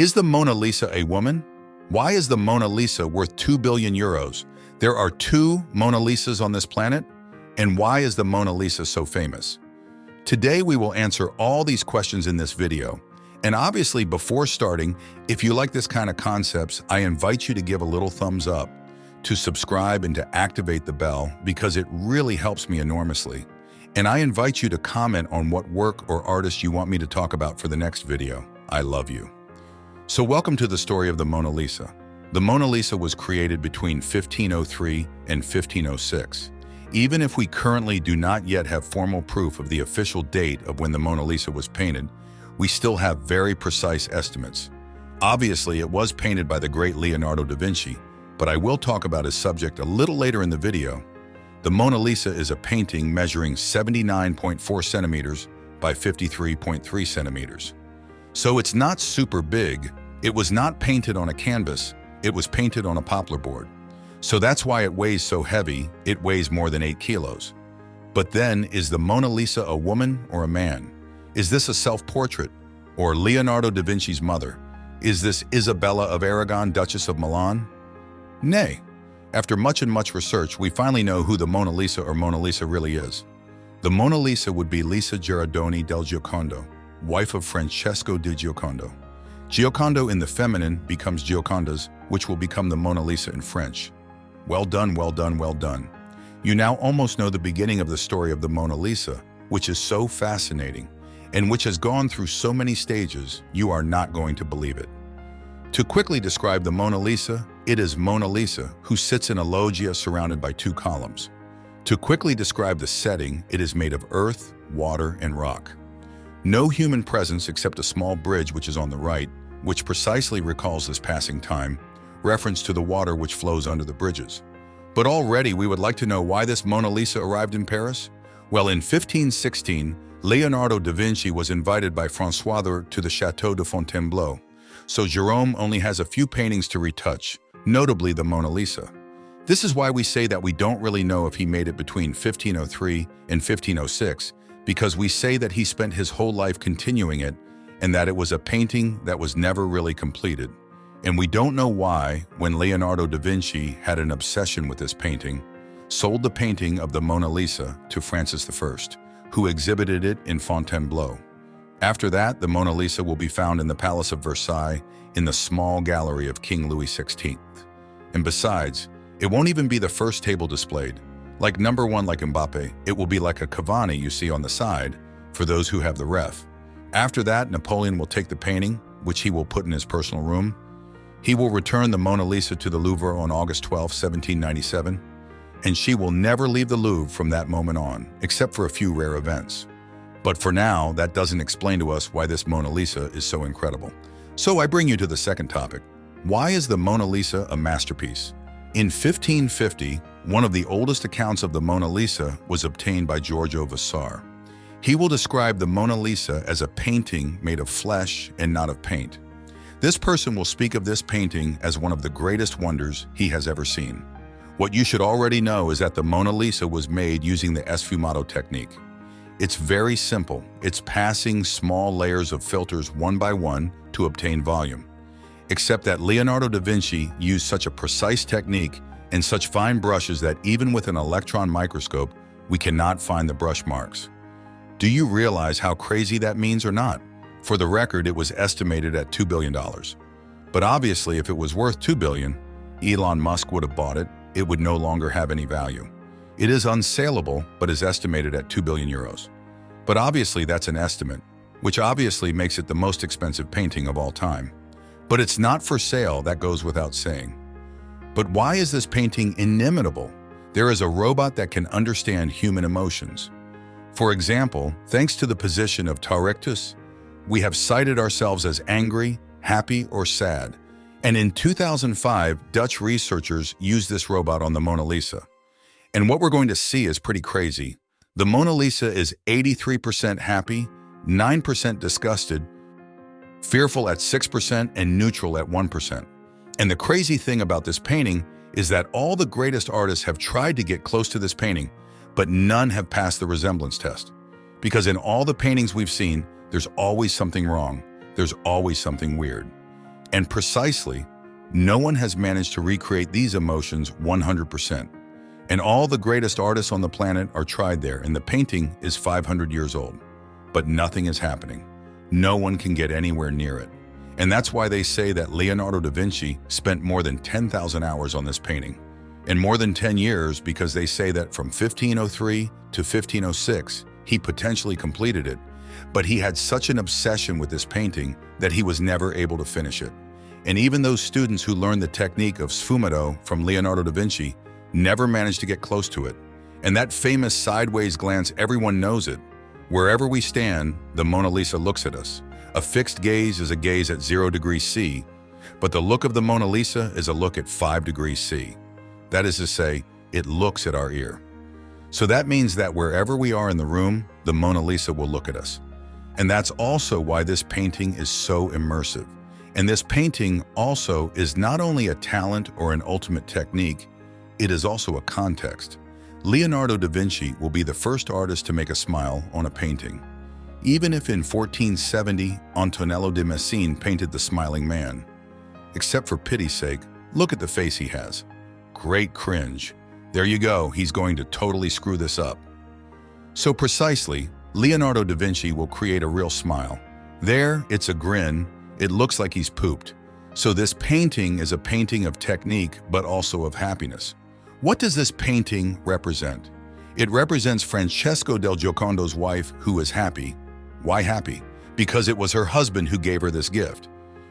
Is the Mona Lisa a woman? Why is the Mona Lisa worth 2 billion euros? There are two Mona Lisas on this planet? And why is the Mona Lisa so famous? Today we will answer all these questions in this video. And obviously before starting, if you like this kind of concepts, I invite you to give a little thumbs up, to subscribe and to activate the bell because it really helps me enormously. And I invite you to comment on what work or artist you want me to talk about for the next video. I love you. So welcome to the story of the Mona Lisa. The Mona Lisa was created between 1503 and 1506. Even if we currently do not yet have formal proof of the official date of when the Mona Lisa was painted, we still have very precise estimates. Obviously, it was painted by the great Leonardo da Vinci, but I will talk about his subject a little later in the video. The Mona Lisa is a painting measuring 79.4 centimeters by 53.3 centimeters. So it's not super big. It was not painted on a canvas, it was painted on a poplar board. So that's why it weighs so heavy, it weighs more than 8 kilos. But then, is the Mona Lisa a woman or a man? Is this a self-portrait? Or Leonardo da Vinci's mother? Is this Isabella of Aragon, Duchess of Milan? Nay. After much and much research, we finally know who the Mona Lisa or Mona Lisa really is. The Mona Lisa would be Lisa Gerardoni del Giocondo, wife of Francesco di Giocondo. Giocondo in the feminine becomes Giocondas, which will become the Mona Lisa in French. Well done, well done, well done. You now almost know the beginning of the story of the Mona Lisa, which is so fascinating, and which has gone through so many stages, you are not going to believe it. To quickly describe the Mona Lisa, it is Mona Lisa, who sits in a loggia surrounded by 2 columns. To quickly describe the setting, it is made of earth, water, and rock. No human presence except a small bridge which is on the right, which precisely recalls this passing time, reference to the water which flows under the bridges. But already we would like to know why this Mona Lisa arrived in Paris? Well, in 1516, Leonardo da Vinci was invited by François to the Château de Fontainebleau, so Jerome only has a few paintings to retouch, notably the Mona Lisa. This is why we say that we don't really know if he made it between 1503 and 1506, because we say that he spent his whole life continuing it, and that it was a painting that was never really completed. And we don't know why, when Leonardo da Vinci had an obsession with this painting, sold the painting of the Mona Lisa to Francis I, who exhibited it in Fontainebleau. After that, the Mona Lisa will be found in the Palace of Versailles in the small gallery of King Louis XVI. And besides, it won't even be the first table displayed. Like number 1 like Mbappe, it will be like a Cavani you see on the side, for those who have the ref. After that, Napoleon will take the painting, which he will put in his personal room. He will return the Mona Lisa to the Louvre on August 12, 1797, and she will never leave the Louvre from that moment on, except for a few rare events. But for now, that doesn't explain to us why this Mona Lisa is so incredible. So I bring you to the second topic. Why is the Mona Lisa a masterpiece? In 1550, one of the oldest accounts of the Mona Lisa was obtained by Giorgio Vasari. He will describe the Mona Lisa as a painting made of flesh and not of paint. This person will speak of this painting as one of the greatest wonders he has ever seen. What you should already know is that the Mona Lisa was made using the sfumato technique. It's very simple. It's passing small layers of filters one by one to obtain volume. Except that Leonardo da Vinci used such a precise technique and such fine brushes that even with an electron microscope, we cannot find the brush marks. Do you realize how crazy that means or not? For the record, it was estimated at $2 billion. But obviously, if it was worth $2 billion, Elon Musk would have bought it. It would no longer have any value. It is unsaleable, but is estimated at 2 billion euros. But obviously, that's an estimate, which obviously makes it the most expensive painting of all time. But it's not for sale, that goes without saying. But why is this painting inimitable? There is a robot that can understand human emotions. For example, thanks to the position of Taurictus, we have cited ourselves as angry, happy, or sad. And in 2005, Dutch researchers used this robot on the Mona Lisa. And what we're going to see is pretty crazy. The Mona Lisa is 83% happy, 9% disgusted, fearful at 6%, and neutral at 1%. And the crazy thing about this painting is that all the greatest artists have tried to get close to this painting, but none have passed the resemblance test. Because in all the paintings we've seen, there's always something wrong. There's always something weird. And precisely, no one has managed to recreate these emotions 100%. And all the greatest artists on the planet are tried there, and the painting is 500 years old. But nothing is happening. No one can get anywhere near it. And that's why they say that Leonardo da Vinci spent more than 10,000 hours on this painting. And more than 10 years, because they say that from 1503 to 1506, he potentially completed it. But he had such an obsession with this painting that he was never able to finish it. And even those students who learned the technique of sfumato from Leonardo da Vinci never managed to get close to it. And that famous sideways glance, everyone knows it. Wherever we stand, the Mona Lisa looks at us. A fixed gaze is a gaze at 0 degrees C, but the look of the Mona Lisa is a look at 5 degrees C. That is to say, it looks at our ear. So that means that wherever we are in the room, the Mona Lisa will look at us. And that's also why this painting is so immersive. And this painting also is not only a talent or an ultimate technique, it is also a context. Leonardo da Vinci will be the first artist to make a smile on a painting. Even if in 1470, Antonello de Messine painted the smiling man. Except for pity's sake, look at the face he has. Great cringe. There you go, he's going to totally screw this up. So precisely, Leonardo da Vinci will create a real smile. There, it's a grin. It looks like he's pooped. So this painting is a painting of technique, but also of happiness. What does this painting represent? It represents Francesco del Giocondo's wife who is happy. Why happy? Because it was her husband who gave her this gift.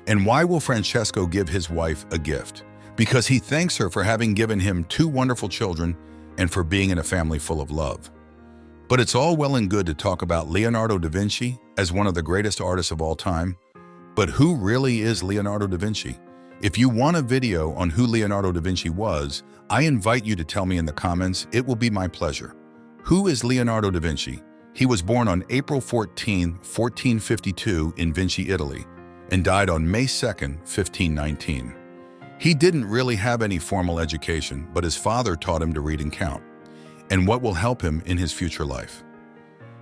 And why will Francesco give his wife a gift? Because he thanks her for having given him 2 wonderful children and for being in a family full of love. But it's all well and good to talk about Leonardo da Vinci as one of the greatest artists of all time. But who really is Leonardo da Vinci? If you want a video on who Leonardo da Vinci was, I invite you to tell me in the comments. It will be my pleasure. Who is Leonardo da Vinci? He was born on April 14, 1452 in Vinci, Italy, and died on May 2, 1519. He didn't really have any formal education, but his father taught him to read and count, and what will help him in his future life.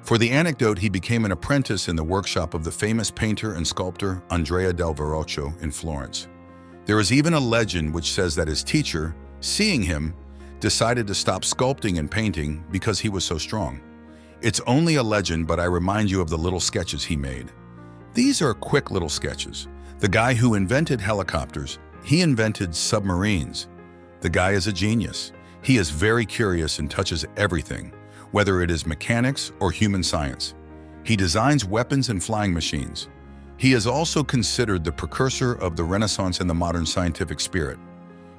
For the anecdote, he became an apprentice in the workshop of the famous painter and sculptor Andrea del Verrocchio in Florence. There is even a legend which says that his teacher, seeing him, decided to stop sculpting and painting because he was so strong. It's only a legend, but I remind you of the little sketches he made. These are quick little sketches. The guy who invented helicopters, he invented submarines. The guy is a genius. He is very curious and touches everything, whether it is mechanics or human science. He designs weapons and flying machines. He is also considered the precursor of the Renaissance and the modern scientific spirit.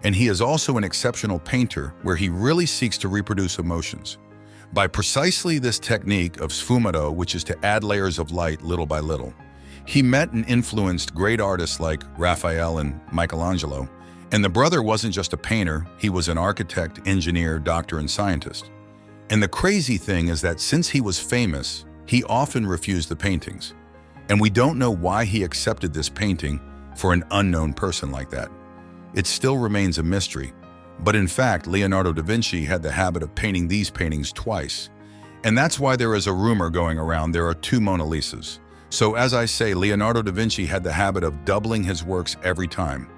And he is also an exceptional painter where he really seeks to reproduce emotions. By precisely this technique of sfumato, which is to add layers of light little by little, he met and influenced great artists like Raphael and Michelangelo. And the brother wasn't just a painter, he was an architect, engineer, doctor, and scientist. And the crazy thing is that since he was famous, he often refused the paintings. And we don't know why he accepted this painting for an unknown person like that. It still remains a mystery. But in fact, Leonardo da Vinci had the habit of painting these paintings twice. And that's why there is a rumor going around there are 2 Mona Lisas. So as I say, Leonardo da Vinci had the habit of doubling his works every time.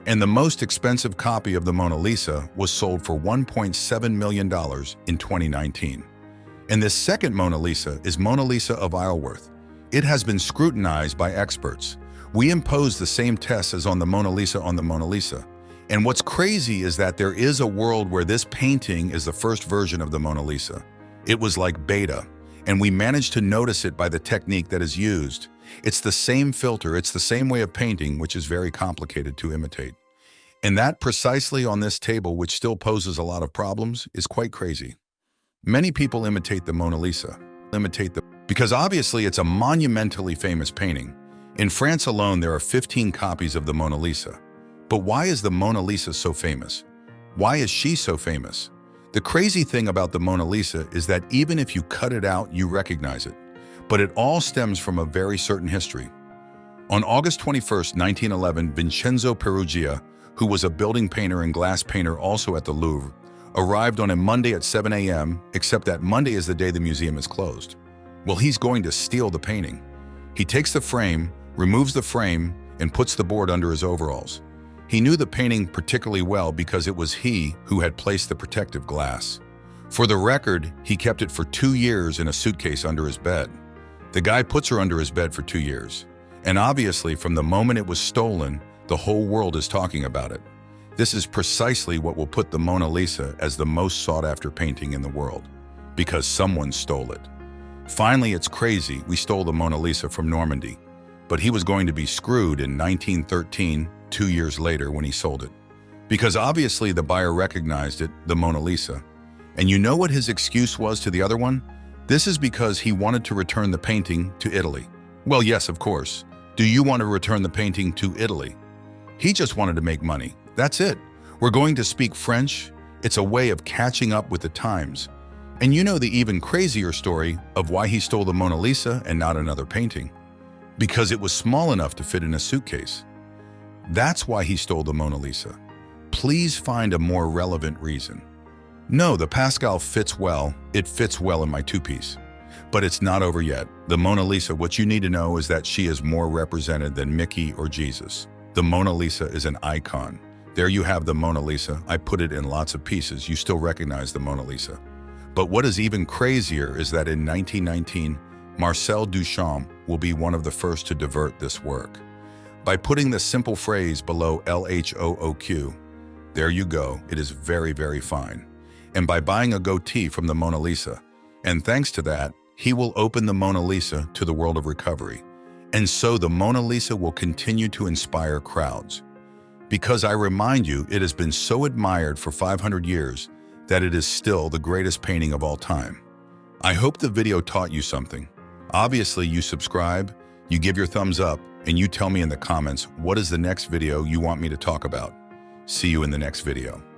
And the most expensive copy of the Mona Lisa was sold for $1.7 million in 2019. And this second Mona Lisa is Mona Lisa of Isleworth. It has been scrutinized by experts. We impose the same tests as on the Mona Lisa. And what's crazy is that there is a world where this painting is the first version of the Mona Lisa. It was like beta, and we managed to notice it by the technique that is used. It's the same filter, it's the same way of painting, which is very complicated to imitate. And that precisely on this table, which still poses a lot of problems, is quite crazy. Many people imitate the Mona Lisa, because obviously it's a monumentally famous painting. In France alone, there are 15 copies of the Mona Lisa. But why is the Mona Lisa so famous? Why is she so famous? The crazy thing about the Mona Lisa is that even if you cut it out, you recognize it. But it all stems from a very certain history. On August 21, 1911, Vincenzo Peruggia, who was a building painter and glass painter also at the Louvre, arrived on a Monday at 7 a.m., except that Monday is the day the museum is closed. Well, he's going to steal the painting. He takes the frame, removes the frame, and puts the board under his overalls. He knew the painting particularly well because it was he who had placed the protective glass. For the record, he kept it for 2 years in a suitcase under his bed. The guy puts her under his bed for 2 years. And obviously, from the moment it was stolen, the whole world is talking about it. This is precisely what will put the Mona Lisa as the most sought-after painting in the world, because someone stole it. Finally, it's crazy we stole the Mona Lisa from Normandy, but he was going to be screwed in 1913, 2 years later when he sold it. Because obviously the buyer recognized it, the Mona Lisa. And you know what his excuse was to the other one? This is because he wanted to return the painting to Italy. Well, yes, of course. Do you want to return the painting to Italy? He just wanted to make money. That's it. We're going to speak French. It's a way of catching up with the times. And you know the even crazier story of why he stole the Mona Lisa and not another painting. Because it was small enough to fit in a suitcase. That's why he stole the Mona Lisa. Please find a more relevant reason. No, the Pascal fits well. It fits well in my two-piece. But it's not over yet. The Mona Lisa, what you need to know is that she is more represented than Mickey or Jesus. The Mona Lisa is an icon. There you have the Mona Lisa. I put it in lots of pieces. You still recognize the Mona Lisa. But what is even crazier is that in 1919, Marcel Duchamp will be one of the first to divert this work. By putting the simple phrase below LHOOQ, there you go, it is very, very fine. And by buying a goatee from the Mona Lisa, and thanks to that, he will open the Mona Lisa to the world of recovery. And so the Mona Lisa will continue to inspire crowds. Because I remind you, it has been so admired for 500 years that it is still the greatest painting of all time. I hope the video taught you something. Obviously, you subscribe, you give your thumbs up, and you tell me in the comments what is the next video you want me to talk about. See you in the next video.